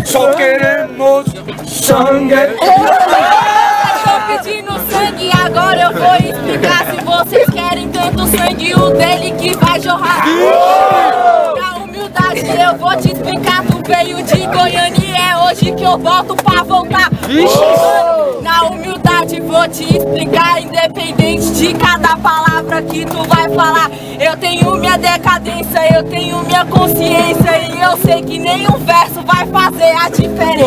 Só queremos sangue. Tô pedindo sangue, agora eu vou explicar. Se vocês querem tanto sangue, o dele que vai jorrar. Na humildade eu vou te explicar. Tu veio de Goiânia e é hoje que eu volto pra voltar. Na humildade vou te explicar. Independente de cada palavra que tu vai falar, eu tenho minha decadência, eu tenho minha consciência, e eu sei que nenhum verso vai fazer a diferença.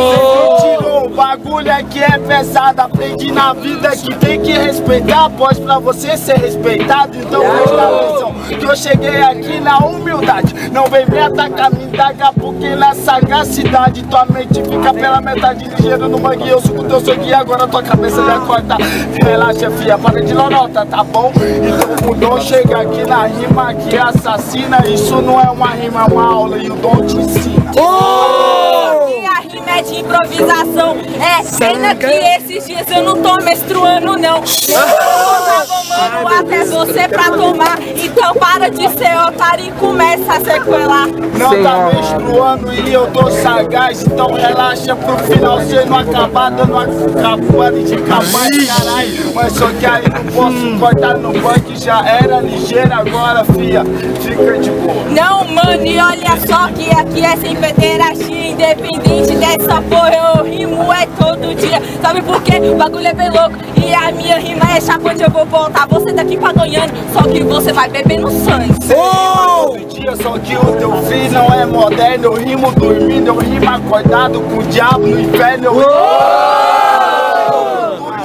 Tirou o bagulho aqui é pesado. Aprendi na vida que tem que respeitar. Pois pra você ser respeitado, então presta atenção que eu cheguei aqui na humildade. Não vem me atacar, me indagar, porque na sagacidade tua mente fica pela metade ligeiro no mangue. Eu sugo teu sangue e agora tua cabeça já corta. Relaxa, fia, para de lorota, tá bom? Então o dom chega aqui na rima que assassina. Isso não é uma rima, é uma aula e o dom te ensina. E a rima é de improvisação. É cena que esses dias eu não tô menstruando, não. Eu tava mano até você pra tomar. Então para de ser otário e começa a sequelar. Não tá menstruando e eu tô sagaz. Então relaxa pro final, cê não acabar dando uma capane de cabane, caralho. Mas só que aí não posso cortar no banco, já era ligeira agora, fia. Fica de boa. Não, mano, e olha só que aqui é sem pederastia. Independente dessa porra, eu rimo é todo dia. Sabe por quê? O bagulho é bem louco. E a minha rima é chapa onde eu vou voltar. Você daqui pra Goiânia, só que você vai beber no sangue. Todo dia, só que o teu filho não é moderno. Eu rimo dormindo, eu rimo acordado com o diabo no inferno. Eu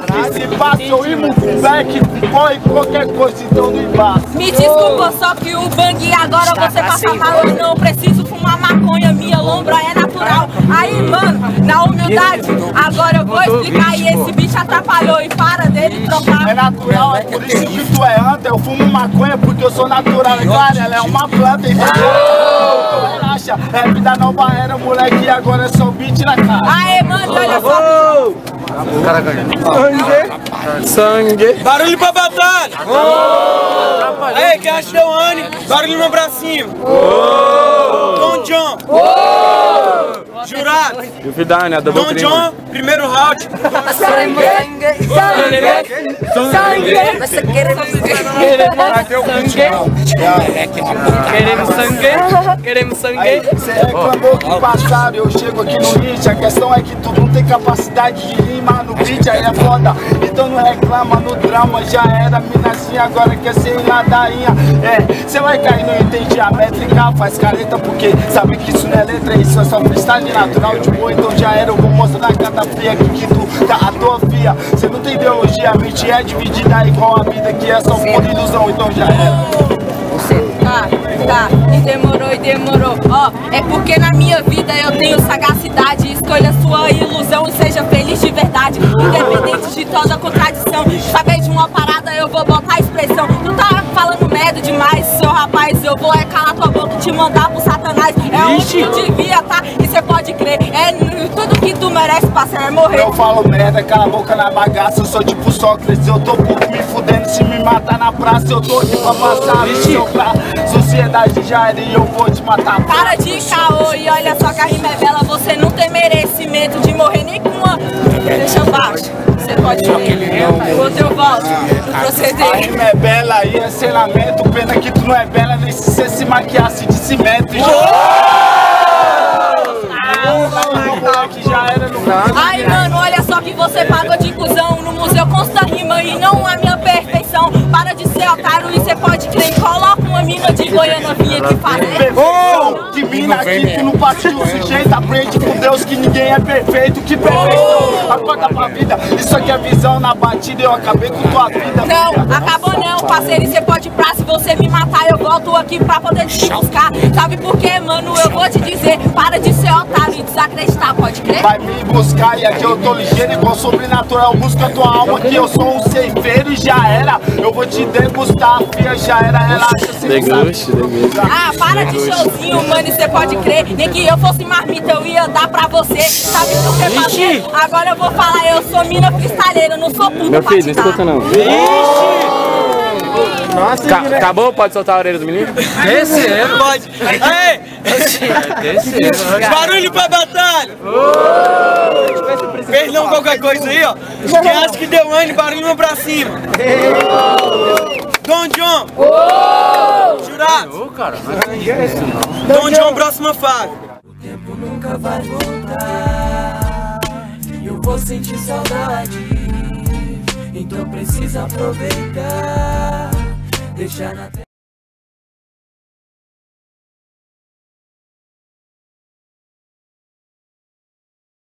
que se passa, eu rimo com back, com boy, qualquer coisa, então não embaça. Me desculpa, só que o bang agora você passa mal. Eu não preciso fumar maconha, minha lombra é natural. Aí, mano, na humildade, agora eu vou explicar. E esse bicho atrapalhou e para dele trocar. É natural, é por isso que tu é anta. Eu fumo maconha porque eu sou natural. É claro, ela é uma planta, então relaxa. Rap da nova era, moleque, agora é só beat na cara. Aê, mano, olha só. O cara ganha. Sangue. Barulho pra batalha! Aí, quem acha que deu ânimo? Barulho no bracinho! Don John! Jurado! Duvidar, da Don John, primeiro round! Sangue! Queremos sangue? Queremos sangue? Você reclamou que passaram, eu chego aqui no hit. A questão é que tu não tem capacidade de rimar no beat, aí é foda. Então não reclama no drama, já era minazinha, agora quer ser ladainha. É, cê vai cair, não entende a métrica, faz careta porque sabe que isso não é letra, isso é só freestyle natural de boa. Então já era, eu vou mostrar cada fria aqui que tu tá à toa, fia. Cê não tem ideologia, a mente é dividida igual a vida que é só por ilusão, então já era. Tá, e demorou. Ó, é porque na minha vida eu tenho sagacidade. Escolha sua ilusão e seja feliz de verdade. Independente de toda contradição. Saber de uma parada eu vou botar a expressão. Tu tá falando merda demais, seu rapaz. Eu vou calar tua boca e te mandar pro satanás. É onde eu devia, tá? E cê pode crer. É tudo que tu merece, parceiro, é morrer. Eu falo merda, cala a boca na bagaça. Eu sou tipo Sócrates, eu tô pouco me fudendo. Se me matar na praça, eu tô aqui pra passar missão pra sociedade já era e eu vou te matar. Para de caô e olha só que a rima é bela. Você não tem merecimento de morrer nem com uma... Deixa baixo, você pode ir. Outro eu volto no proceder. A rima é bela e é selamento. Pena que tu não é bela nem se você se maquiasse de cimento. Ai, mano, olha só que você pagou de cuzão. No museu consta rima e não a minha perfeição. Para de ser otário e cê pode crer. Coloca uma mina de Goiânia vinha que faz. Que mina aqui, tu não partiu o sujeito. Aprende com Deus que ninguém é perfeito. Que perfeição, acorda pra vida. Isso aqui é visão na batida, eu acabei com tua vida. Não, acabou não, parceiro, e cê pode ir pra. Se você me matar, eu volto aqui pra poder te buscar. Sabe por quê, mano? Eu vou te dizer. Para de ser otário e desacreditar, pode crer? Vai me buscar e aqui eu tô ligeiro igual sobrenatural. Busca tua alma que eu sou um ceifeiro e já era. Eu vou te degustar, fia, já era, relaxa. Deguste. Ah, para de showzinho, mano, e cê pode crer. Nem que eu fosse marmita, eu ia dar pra você. Sabe o que você fazer? Agora eu vou falar, eu sou mina freestyleira, eu não sou puta. Meu filho, não escuta não. Acabou? Pode soltar a orelha do menino? Descendo. Pode. Aê! Barulho pra batalha! Perdão qualquer coisa aí, ó. Quem acha que deu ânimo, barulho pra cima. Dom John! Jurado! Dom John, próxima fase. O tempo nunca vai voltar. Eu vou sentir saudade. Então precisa aproveitar. Deixar na